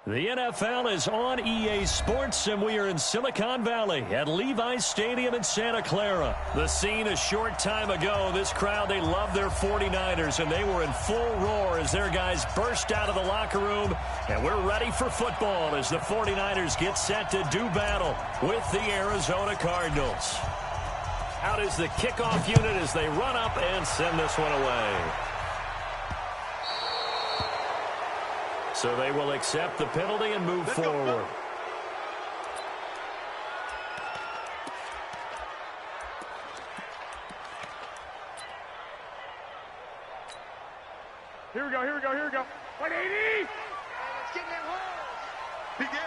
The NFL is on EA Sports, and we are in Silicon Valley at Levi's Stadium in Santa Clara. The scene a short time ago. This crowd, they love their 49ers, and they were in full roar as their guys burst out of the locker room. And we're ready for football as the 49ers get set to do battle with the Arizona Cardinals. Out is the kickoff unit as they run up and send this one away. So they will accept the penalty and move forward. Here we go. 180! Let's get in that hole! Be good.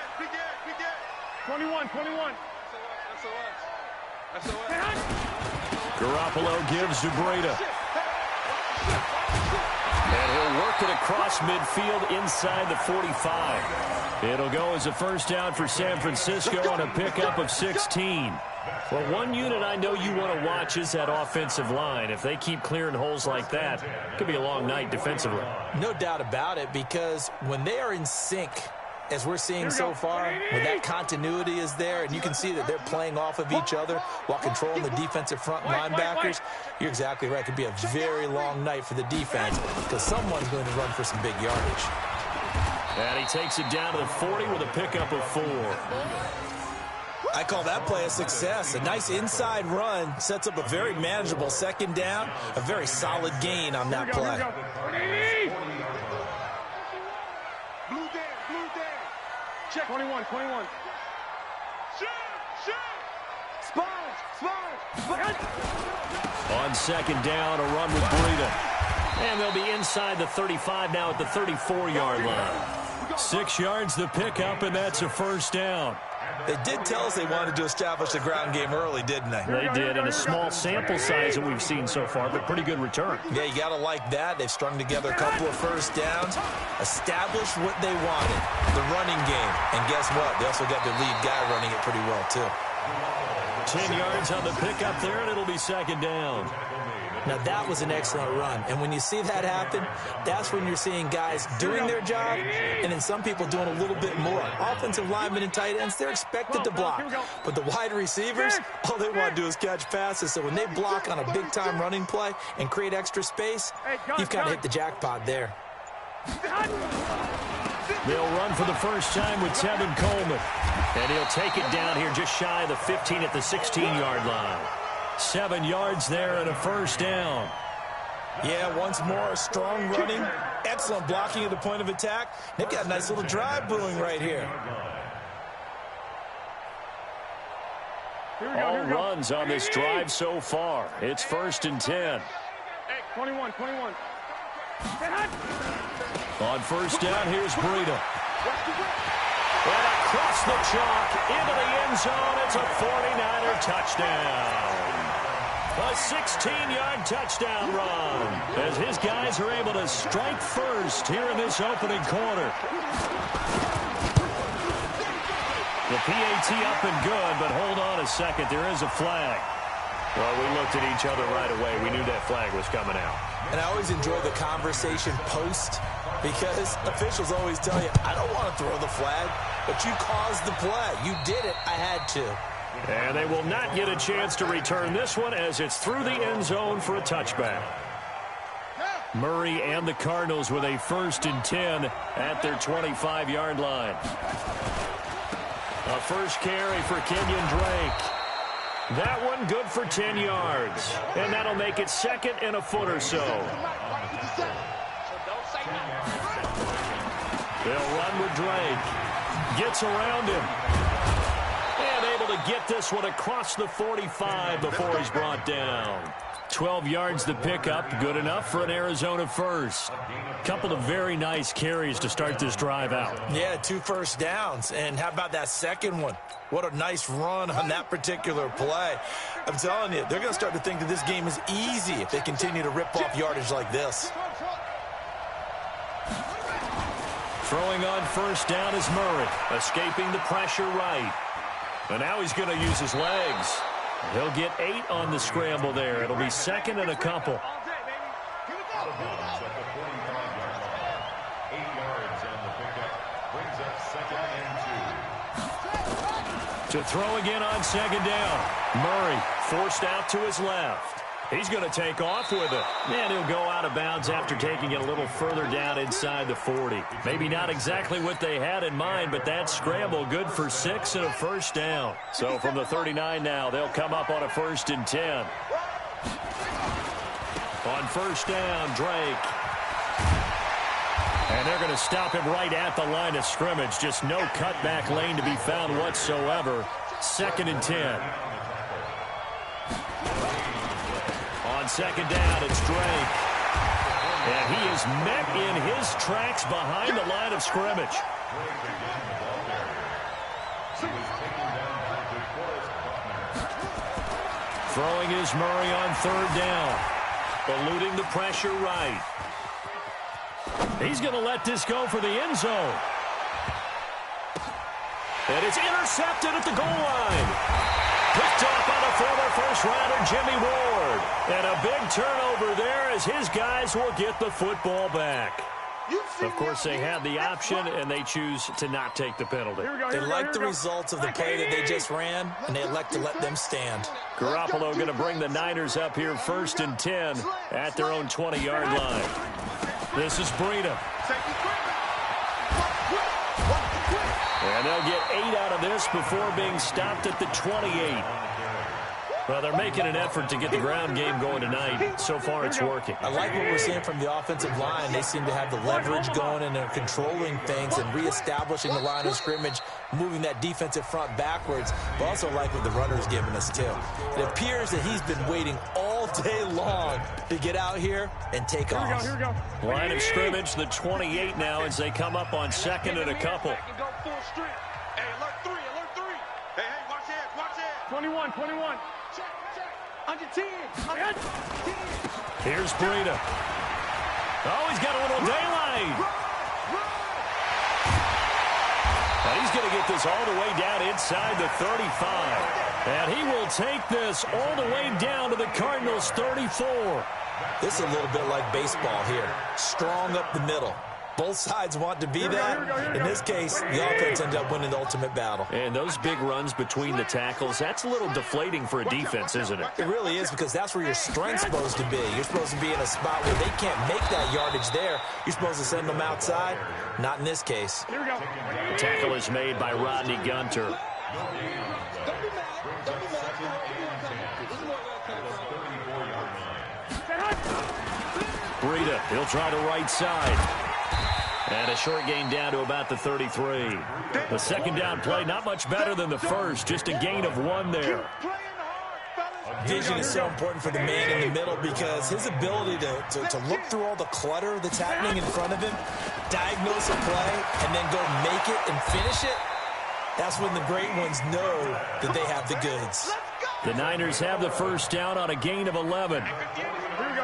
21. That's the one. Garoppolo gives to Breida. And he'll work it across midfield inside the 45. It'll go as a first down for San Francisco on a pickup of 16. Well, one unit I know you want to watch is that offensive line. If they keep clearing holes like that, it could be a long night defensively. No doubt about it, because when they are in sync, as we're seeing so far, when that continuity is there and you can see that they're playing off of each other while controlling the defensive front linebackers, you're exactly right. It could be a very long night for the defense because someone's going to run for some big yardage. And he takes it down to the 40 with a pickup of 4. I call that play a success. A nice inside run sets up a very manageable second down, a very solid gain on that play. Blue down. Check. 21. Shoot. Spot. On second down, a run with Breida. And they'll be inside the 35 now at the 34-yard line. 6 yards the pickup, and that's a first down. They did tell us they wanted to establish the ground game early, didn't they? They did, in a small sample size that we've seen so far, but pretty good return. Yeah, you got to like that. They've strung together a couple of first downs, established what they wanted, the running game. And guess what? They also got their lead guy running it pretty well, too. 10 yards on the pickup there, and it'll be second down. Now, that was an excellent run. And when you see that happen, that's when you're seeing guys doing their job and then some people doing a little bit more. Offensive linemen and tight ends, they're expected to block. But the wide receivers, all they want to do is catch passes. So when they block on a big-time running play and create extra space, you've kind of hit the jackpot there. They'll run for the first time with Tevin Coleman. And he'll take it down here just shy of the 15 at the 16-yard line. 7 yards there and a first down. Yeah, once more, strong running, excellent blocking at the point of attack. They've got a nice little drive brewing right here. All runs on this drive so far. It's 1st and 10. 21. On first down, here's Breida. And across the chalk into the end zone. It's a 49er touchdown. A 16-yard touchdown run as his guys are able to strike first here in this opening quarter. The PAT up and good, but hold on a second. There is a flag. Well, we looked at each other right away. We knew that flag was coming out. And I always enjoy the conversation post because officials always tell you, I don't want to throw the flag, but you caused the play. You did it. I had to. And they will not get a chance to return this one as it's through the end zone for a touchback. Murray and the Cardinals with a 1st and 10 at their 25-yard line. A first carry for Kenyon Drake. That one good for 10 yards. And that'll make it 2nd and a foot or so. They'll run with Drake. Gets around him. And able to get this one across the 45 before he's brought down. 12 yards the pickup. Good enough for an Arizona first. Couple of very nice carries to start this drive out. Yeah, 2 first downs. And how about that second one? What a nice run on that particular play. I'm telling you, they're going to start to think that this game is easy if they continue to rip off yardage like this. Throwing on first down is Murray. Escaping the pressure right. And now he's going to use his legs. He'll get 8 on the scramble there. It'll be 2nd and a couple. To throw again on second down. Murray forced out to his left. He's going to take off with it. And he'll go out of bounds after taking it a little further down inside the 40. Maybe not exactly what they had in mind, but that scramble good for 6 and a first down. So from the 39 now, they'll come up on a 1st and 10. On first down, Drake. And they're going to stop him right at the line of scrimmage. Just no cutback lane to be found whatsoever. 2nd and 10. On second down, it's Drake. And he is met in his tracks behind the line of scrimmage. Throwing is Murray on 3rd down. Eluding the pressure right. He's going to let this go for the end zone. And it's intercepted at the goal line. Picked off by the former first-rounder Jimmy Ward. And a big turnover there as his guys will get the football back. Of course, they have the option, and they choose to not take the penalty. They like the results of the play that they just ran, and they elect to let them stand. Garoppolo going to bring the Niners up here 1st and 10 at their own 20-yard line. This is Breida. And they'll get 8 out of this before being stopped at the 28. Well, they're making an effort to get the ground game going tonight. So far, it's working. I like what we're seeing from the offensive line. They seem to have the leverage going, and they're controlling things and reestablishing the line of scrimmage, moving that defensive front backwards. But also like what the runner's giving us, too. It appears that he's been waiting all day long to get out here and take off. Here we go. Line of scrimmage, the 28 now as they come up on 2nd and a couple. Hey, alert 3. Hey, watch that. 21. Under 10. Here's Breida. Oh, he's got a little daylight. And he's going to get this all the way down inside the 35. And he will take this all the way down to the Cardinals' 34. This is a little bit like baseball here. Strong up the middle. Both sides want to be that. In this case, the offense ended up winning the ultimate battle. And those big runs between the tackles, that's a little deflating for a defense, isn't it? It really is, because that's where your strength's supposed to be. You're supposed to be in a spot where they can't make that yardage there. You're supposed to send them outside. Not in this case. Here we go. The tackle is made by Rodney Gunter. Breida, he'll try the right side. And a short gain down to about the 33. The second down play, not much better than the first. Just a gain of 1 there. Vision is so important for the man in the middle, because his ability to look through all the clutter that's happening in front of him, diagnose a play, and then go make it and finish it, that's when the great ones know that they have the goods. The Niners have the first down on a gain of 11. Here we go.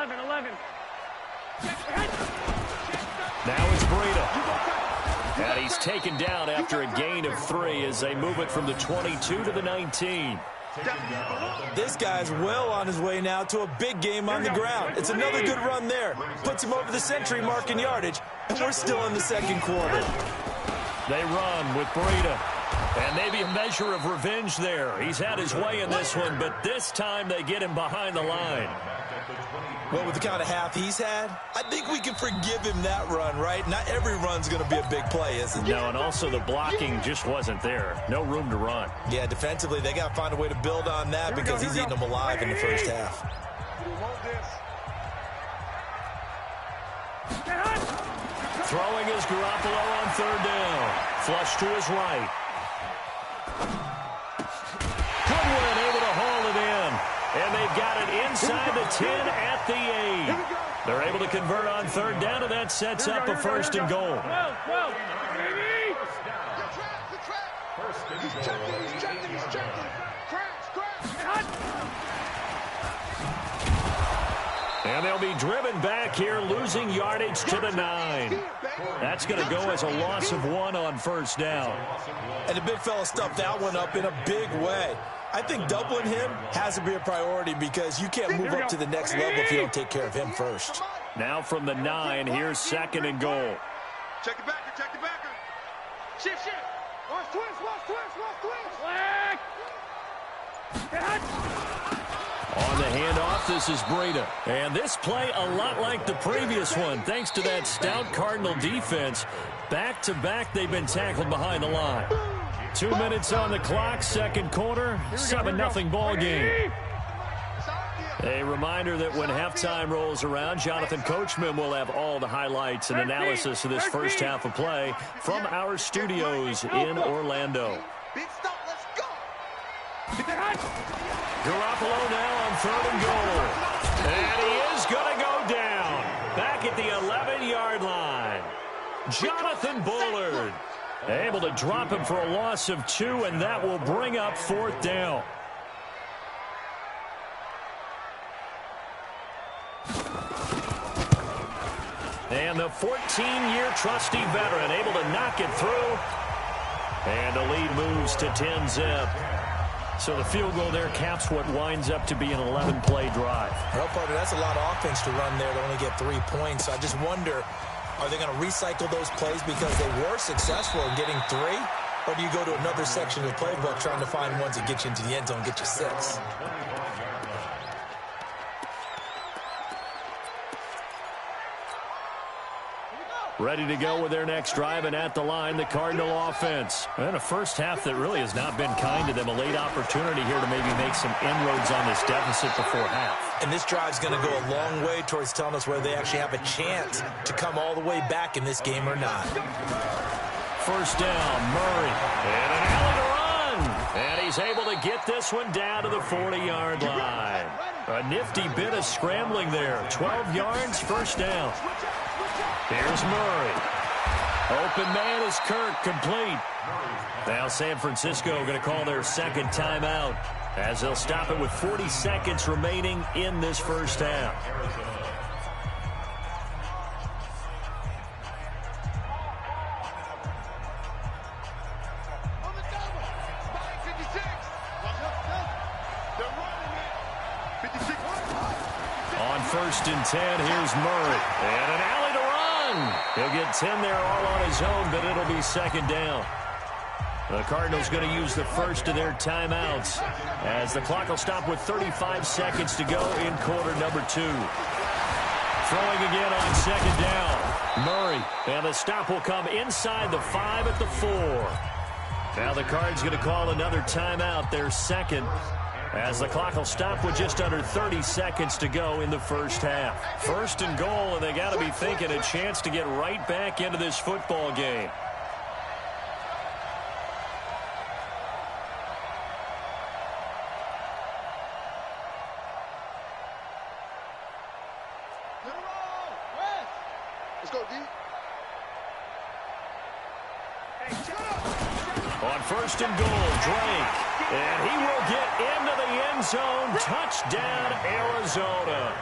11. Now it's Breida. And he's taken down after a gain of 3 as they move it from the 22 to the 19. This guy's well on his way now to a big game on the ground. It's another good run there. Puts him over the century mark in yardage, and we're still in the second quarter. They run with Breida. And maybe a measure of revenge there. He's had his way in this one, but this time they get him behind the line. Well, with the kind of half he's had, I think we can forgive him that run, right? Not every run's going to be a big play, is it? No, and also the blocking just wasn't there. No room to run. Yeah, defensively, they got to find a way to build on that, because he's eating them alive in the first half. Throwing is Garoppolo on 3rd down. Flush to his right. Goodwin able to haul it in. And they've got it inside the 10 at the 8. They're able to convert on 3rd down, and that sets up a 1st and goal. Well, baby. He's checking. Crash. And they'll be driven back here, losing yardage to the 9. That's going to go as a loss of 1 on 1st down. And the big fella stuffed that one up in a big way. I think doubling him has to be a priority, because you can't move up to the next level if you don't take care of him first. Now from the 9, here's 2nd and goal. Check the backer, check the backer. Shift. Watch twist. Flag. On the handoff, this is Breida. And this play a lot like the previous one, thanks to that stout Cardinal defense. Back-to-back, they've been tackled behind the line. 2 minutes on the clock, 2nd quarter, 7-0 ball game. A reminder that when halftime rolls around, Jonathan Coachman will have all the highlights and analysis of this first half of play from our studios in Orlando. Big stop, let's go. Garoppolo now on 3rd and goal. And he is going to go down. Back at the 11-yard line. Jonathan Bullard able to drop him for a loss of 2, and that will bring up 4th down. And the 14-year trusty veteran able to knock it through. And the lead moves to 10-zip. So the field goal there caps what winds up to be an 11-play drive. Well, partner, that's a lot of offense to run there to only get 3 points. I just wonder, are they going to recycle those plays because they were successful in getting 3? Or do you go to another section of the playbook trying to find ones that get you into the end zone, get you 6? Ready to go with their next drive, and at the line, the Cardinal offense. And a first half that really has not been kind to them. A late opportunity here to maybe make some inroads on this deficit before half. And this drive's going to go a long way towards telling us whether they actually have a chance to come all the way back in this game or not. First down, Murray. And an alley to run. And he's able to get this one down to the 40-yard line. A nifty bit of scrambling there. 12 yards, first down. Here's Murray. Open man is Kirk, complete. Now San Francisco going to call their 2nd timeout as they'll stop it with 40 seconds remaining in this first half. On 1st and 10, here's Murray. And an alley to run. He'll get 10 there all on his own, but it'll be 2nd down. The Cardinals going to use the first of their timeouts as the clock will stop with 35 seconds to go in quarter number 2. Throwing again on 2nd down. Murray, and the stop will come inside the 5 at the 4. Now the Cards going to call another timeout, their 2nd, as the clock will stop with just under 30 seconds to go in the first half. 1st and goal, and they got to be thinking a chance to get right back into this football game. Let's go, D. On 1st and goal, Drake. And he will get into the end zone. Touchdown, Arizona.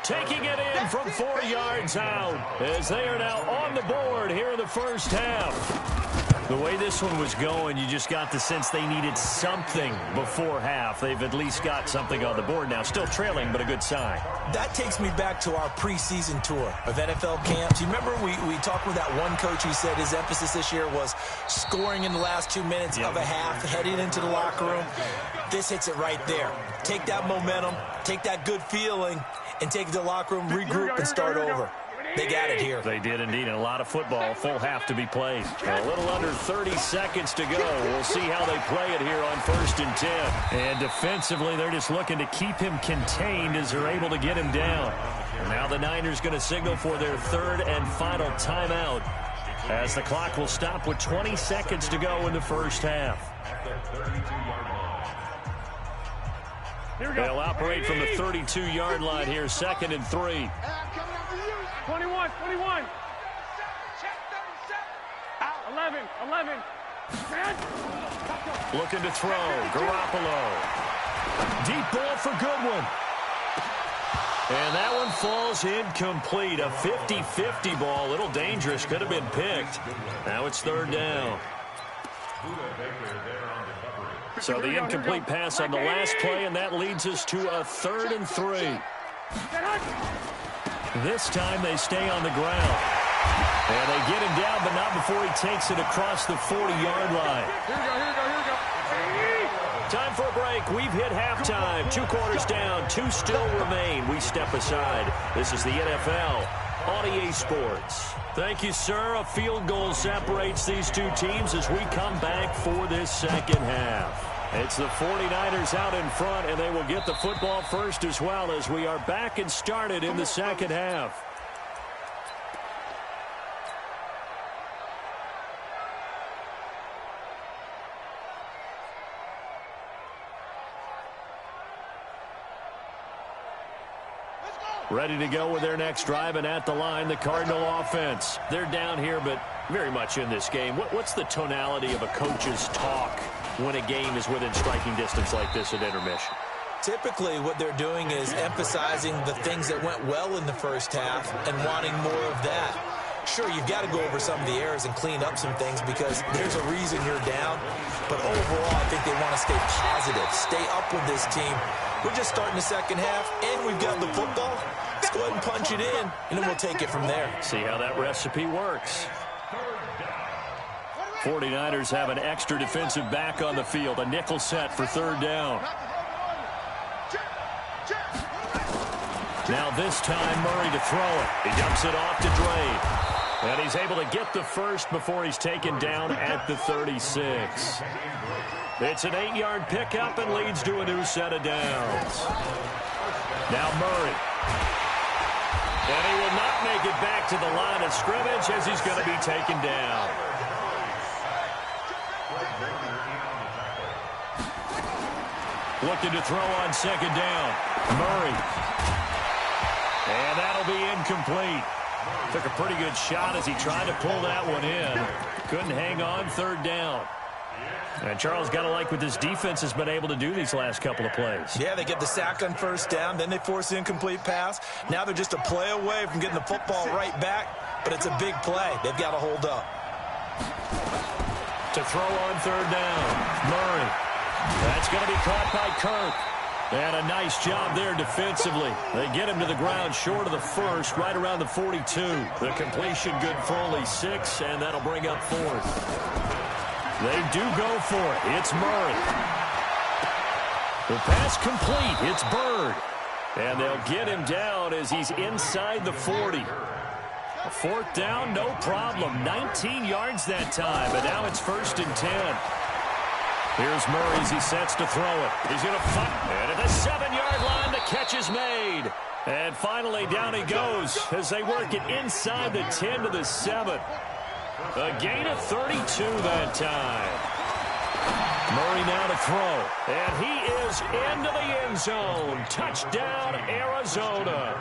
Taking it in from 4 yards out as they are now on the board here in the first half. The way this one was going, you just got the sense they needed something before half. They've at least got something on the board now. Still trailing, but a good sign. That takes me back to our preseason tour of NFL camps. You remember we talked with that one coach who said his emphasis this year was scoring in the last 2 minutes of a half, heading into the locker room. This hits it right there. Take that momentum, take that good feeling, and take it to the locker room, regroup, and start over. They got it here. They did indeed, and a lot of football, full half to be played. A little under 30 seconds to go. We'll see how they play it here on 1st and 10. And defensively, they're just looking to keep him contained as they're able to get him down. Now the Niners going to signal for their 3rd and final timeout as the clock will stop with 20 seconds to go in the first half. They'll operate from the 32-yard line here, 2nd and 3. 21. 11. Looking to throw. Garoppolo. Deep ball for Goodwin. And that one falls incomplete. A 50-50 ball. A little dangerous. Could have been picked. Now it's 3rd down. So the incomplete pass on the last play, and that leads us to a 3rd and 3. This time they stay on the ground. And they get him down, but not before he takes it across the 40-yard line. Here we go. Time for a break. We've hit halftime. 2 quarters down. 2 still remain. We step aside. This is the NFL on EA Sports. Thank you, sir. A field goal separates these two teams as we come back for this second half. It's the 49ers out in front, and they will get the football first as well as we are back and started in the second half. Ready to go with their next drive, and at the line, the Cardinal offense. They're down here, but very much in this game. What's the tonality of a coach's talk when a game is within striking distance like this at intermission? Typically, what they're doing is emphasizing the things that went well in the first half and wanting more of that. Sure, you've got to go over some of the errors and clean up some things because there's a reason you're down. But overall, I think they want to stay positive, stay up with this team. We're just starting the second half, and we've got the football. Let's go ahead and punch it in, and then we'll take it from there. See how that recipe works. 49ers have an extra defensive back on the field, a nickel set for third down. Now this time, Murray to throw it. He dumps it off to Dre. And he's able to get the first before he's taken down at the 36. It's an 8-yard pickup and leads to a new set of downs. Now Murray. And he will not make it back to the line of scrimmage as he's going to be taken down. Looking to throw on second down. Murray. And that'll be incomplete. Took a pretty good shot as he tried to pull that one in. Couldn't hang on, third down. And Charles, got to like what this defense has been able to do these last couple of plays. Yeah, they get the sack on first down, then they force the incomplete pass. Now they're just a play away from getting the football right back, but it's a big play. They've got to hold up. To throw on third down, Murray. That's going to be caught by Kirk. And a nice job there defensively. They get him to the ground short of the first, right around the 42. The completion good for only 6, and that'll bring up fourth. They do go for it. It's Murray. The pass complete. It's Bird. And they'll get him down as he's inside the 40. A fourth down, no problem. 19 yards that time, but now it's 1st and 10. Here's Murray as he sets to throw it. He's going to fight. And at the 7-yard line, the catch is made. And finally, down he goes as they work it inside the 10 to the 7. A gain of 32 that time. Murray now to throw. And he is into the end zone. Touchdown, Arizona.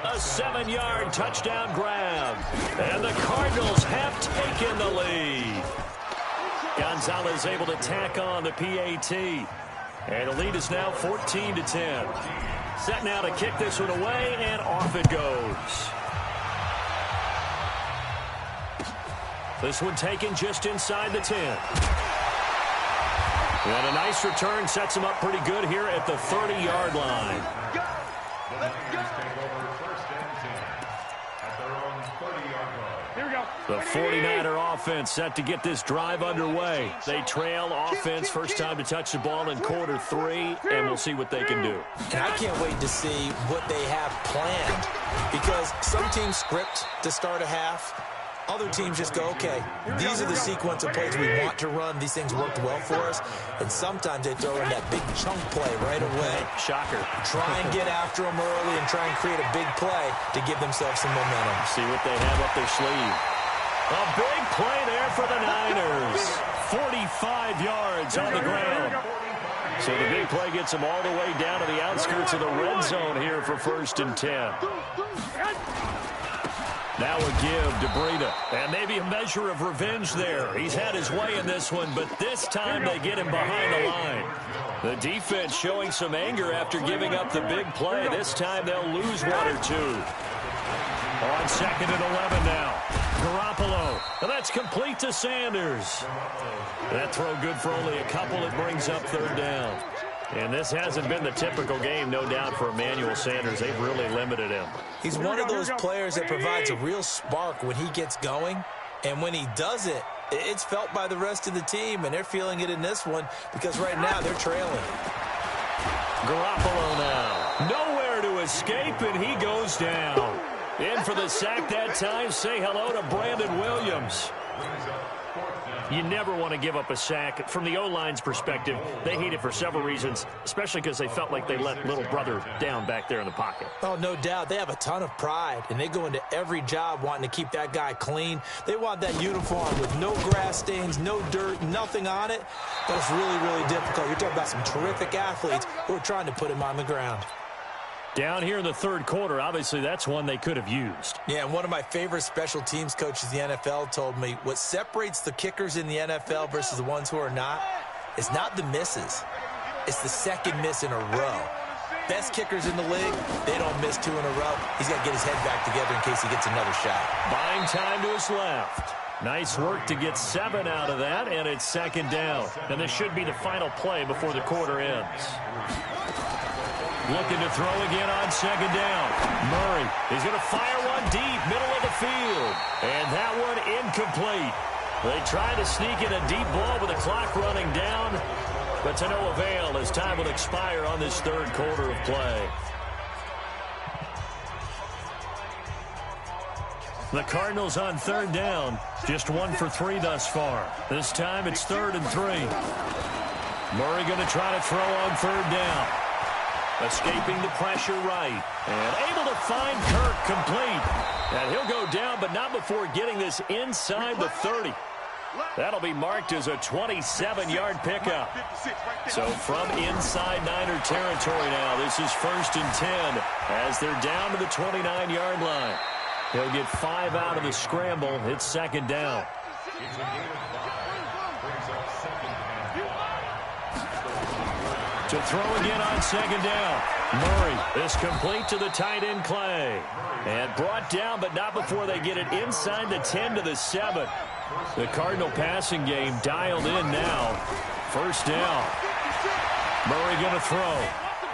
A 7-yard touchdown grab. And the Cardinals have taken the lead. Gonzalez able to tack on the PAT. And the lead is now 14-10. Set now to kick this one away, and off it goes. This one taken just inside the 10. And a nice return sets him up pretty good here at the 30-yard line. The 49er offense set to get this drive underway. They trail offense, first time to touch the ball in quarter 3, and we'll see what they can do. And I can't wait to see what they have planned because some teams script to start a half. Other teams just go, okay, these are the sequence of plays we want to run. These things worked well for us. And sometimes they throw in that big chunk play right away. Shocker. Try and get after them early and try and create a big play to give themselves some momentum. See what they have up their sleeve. A big play there for the Niners. 45 yards on the ground. So the big play gets them all the way down to the outskirts of the red zone here for 1st and 10. Now a give to Breida. And maybe a measure of revenge there. He's had his way in this one, but this time they get him behind the line. The defense showing some anger after giving up the big play. This time they'll lose 1 or 2. On 2nd and 11 now. Garoppolo. And that's complete to Sanders. That throw good for only a couple. It brings up 3rd down. And this hasn't been the typical game, no doubt, for Emmanuel Sanders. They've really limited him. He's one of those players that provides a real spark when he gets going. And when he does it, it's felt by the rest of the team. And they're feeling it in this one because right now they're trailing. Garoppolo now. Nowhere to escape, and he goes down. In for the sack that time. Say hello to Brandon Williams. You never want to give up a sack. From the O-line's perspective, they hate it for several reasons, especially because they felt like they let little brother down back there in the pocket. Oh, no doubt. They have a ton of pride, and they go into every job wanting to keep that guy clean. They want that uniform with no grass stains, no dirt, nothing on it. But it's really, really difficult. You're talking about some terrific athletes who are trying to put him on the ground. Down here in the third quarter, obviously that's one they could have used. Yeah, and one of my favorite special teams coaches in the NFL told me what separates the kickers in the NFL versus the ones who are not is not the misses. It's the second miss in a row. Best kickers in the league, they don't miss 2 in a row. He's got to get his head back together in case he gets another shot. Buying time to his left. Nice work to get 7 out of that, and it's second down. And this should be the final play before the quarter ends. Looking to throw again on second down. Murray is going to fire one deep, middle of the field. And that one incomplete. They try to sneak in a deep ball with the clock running down, but to no avail as time will expire on this third quarter of play. The Cardinals on third down, just 1 for 3 thus far. This time it's 3rd and 3. Murray going to try to throw on third down. Escaping the pressure right. And able to find Kirk complete. And he'll go down, but not before getting this inside the 30. That'll be marked as a 27-yard pickup. So from inside Niner territory now, this is 1st and 10 as they're down to the 29-yard line. He'll get 5 out of the scramble. It's second down. To throw again on second down. Murray is complete to the tight end Clay. And brought down, but not before they get it inside the 10 to the 7. The Cardinal passing game dialed in now. First down. Murray going to throw.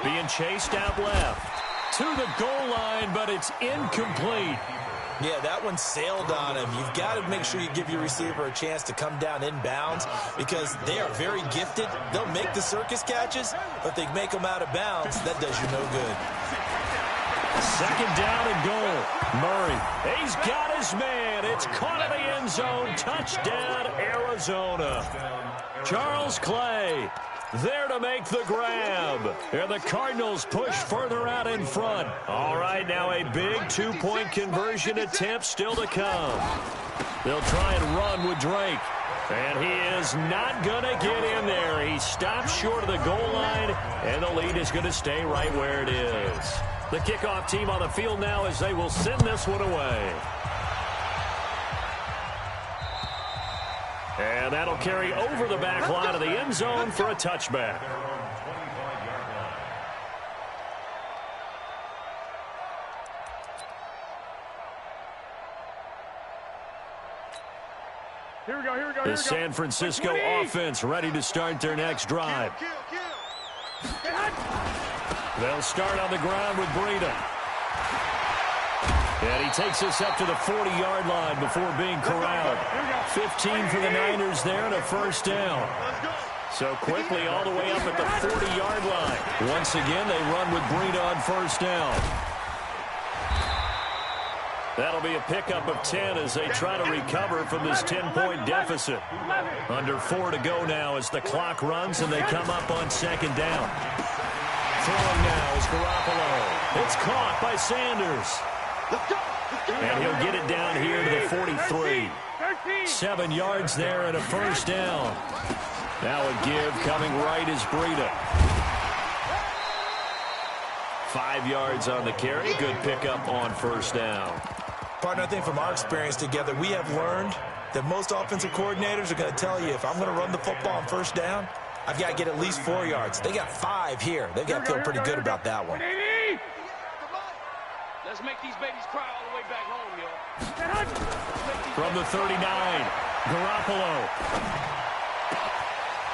Being chased out left. To the goal line, but it's incomplete. Yeah, that one sailed on him. You've got to make sure you give your receiver a chance to come down inbounds because they are very gifted. They'll make the circus catches, but they make them out of bounds. That does you no good. Second down and goal. Murray, he's got his man. It's caught in the end zone. Touchdown, Arizona. Charles Clay there to make the grab. And the Cardinals push further out in front. All right, now a big 2-point conversion attempt still to come. They'll try and run with Drake. And he is not going to get in there. He stops short of the goal line, and the lead is going to stay right where it is. The kickoff team on the field now as they will send this one away. And that'll carry over the back line of the end zone for a touchback. Here we go. The San Francisco offense ready to start their next drive. They'll start on the ground with Breida. And he takes us up to the 40-yard line before being corralled. 15 for the Niners there and a first down. So quickly all the way up at the 40-yard line. Once again, they run with Breida on first down. That'll be a pickup of 10 as they try to recover from this 10-point deficit. Under 4 to go now as the clock runs and they come up on second down. Throwing now is Garoppolo. It's caught by Sanders. And he'll get it down here to the 43. 7 yards there and a first down. Now a give coming right is Breida. 5 yards on the carry. Good pickup on first down. Partner, I think from our experience together, we have learned that most offensive coordinators are going to tell you, if I'm going to run the football on first down, I've got to get at least 4 yards. They got 5 here. They've got to feel pretty good about that one. Let's make these babies cry all the way back home, yo. From the 39, Garoppolo.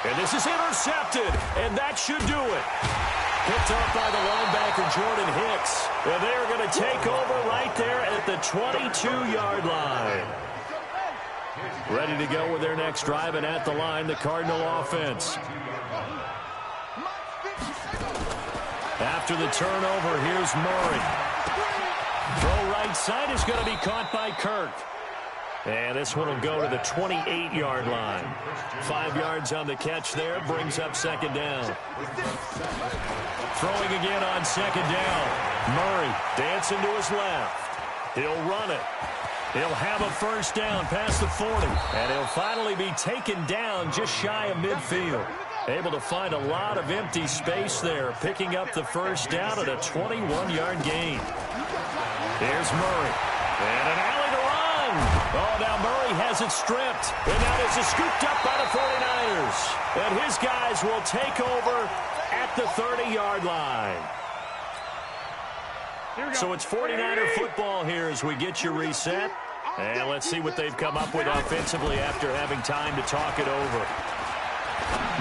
And this is intercepted, and that should do it. Picked up by the linebacker, Jordan Hicks. And they are going to take over right there at the 22-yard line. Ready to go with their next drive, and at the line, the Cardinal offense. After the turnover, here's Murray. Throw right side is going to be caught by Kirk. And this one will go to the 28-yard line. 5 yards on the catch there, brings up second down. Throwing again on second down. Murray dancing to his left. He'll run it. He'll have a first down past the 40. And he'll finally be taken down just shy of midfield. Able to find a lot of empty space there, picking up the first down at a 21-yard gain. Here's Murray. And an alley to run. Oh, now Murray has it stripped. And now this is scooped up by the 49ers. And his guys will take over at the 30-yard line. So it's 49er football here as we get you reset. And let's see what they've come up with offensively after having time to talk it over.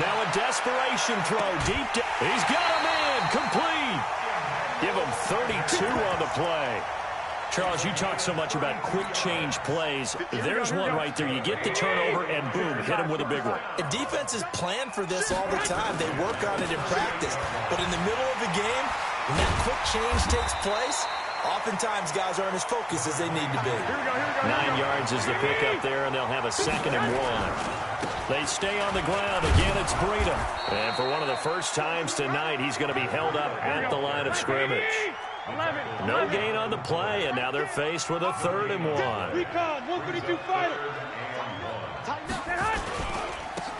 Now a desperation throw deep down. He's got him in. Complete. Give him 32 on the play. Charles, you talk so much about quick change plays. There's one right there. You get the turnover, and boom, hit him with a big one. And defenses plan for this all the time. They work on it in practice. But in the middle of the game, when that quick change takes place, oftentimes guys aren't as focused as they need to be. 9 yards is the pickup there, and they'll have a 2nd and 1. They stay on the ground. Again, it's Breida. And for one of the first times tonight, he's going to be held up at the line of scrimmage. No gain on the play, and now they're faced with a 3rd and 1.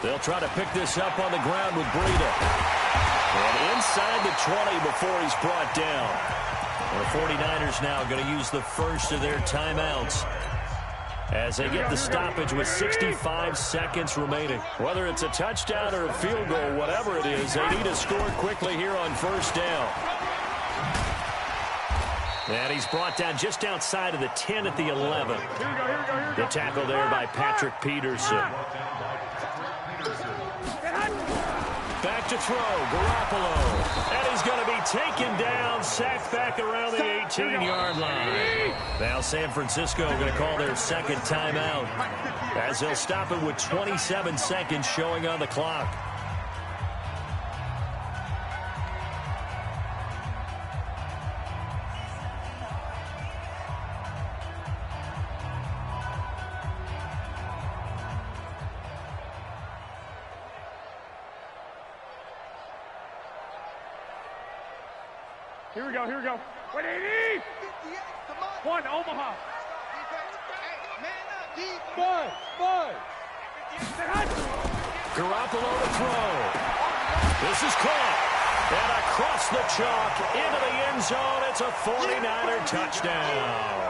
They'll try to pick this up on the ground with Breida. And inside the 20 before he's brought down. The 49ers now going to use the first of their timeouts as they get the stoppage with 65 seconds remaining. Whether it's a touchdown or a field goal, whatever it is, they need to score quickly here on first down. And he's brought down just outside of the 10 at the 11. The tackle there by Patrick Peterson. Back to throw, Garoppolo. And he's going to be taken down, sacked back around the 18-yard line. Now San Francisco going to call their 2nd timeout as they'll stop it with 27 seconds showing on the clock. Here we go. 180! One, Omaha. Bud. Garoppolo to throw. This is caught. And across the chalk into the end zone. It's a 49er touchdown.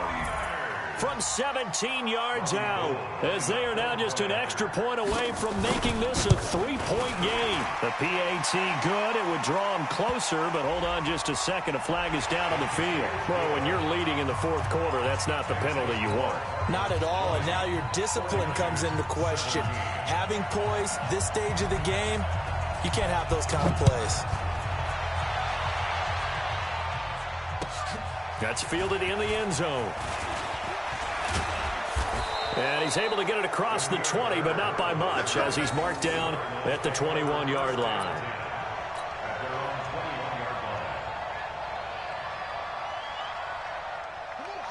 From 17 yards out, as they are now just an extra point away from making this a 3-point game. The PAT good. It would draw them closer, but hold on just a second. A flag is down on the field. Well, when you're leading in the 4th quarter, that's not the penalty you want. Not at all, and now your discipline comes into question. Having poise this stage of the game, you can't have those kind of plays. That's fielded in the end zone. And he's able to get it across the 20, but not by much, as he's marked down at the 21-yard line.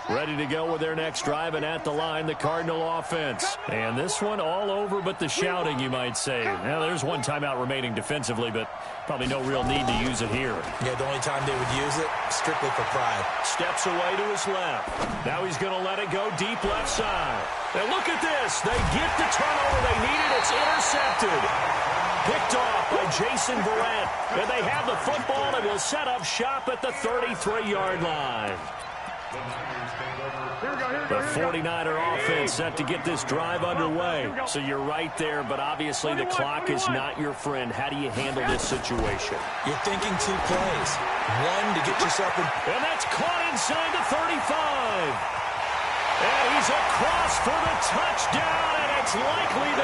Ready to go with their next drive, and at the line, the Cardinal offense. And this one all over but the shouting, you might say. Now, there's one timeout remaining defensively, but probably no real need to use it here. Yeah, the only time they would use it, strictly for pride. Steps away to his left. Now he's going to let it go deep left side. And look at this. They get the turnover they needed. It's intercepted. Picked off by Jason Verrett. And they have the football and will set up shop at the 33-yard line. The 49er offense set to get this drive underway. So you're right there, but obviously the clock is not your friend. How do you handle this situation? You're thinking 2 plays. One, to get yourself in. And that's caught inside the 35. And he's across for the touchdown, and it's likely the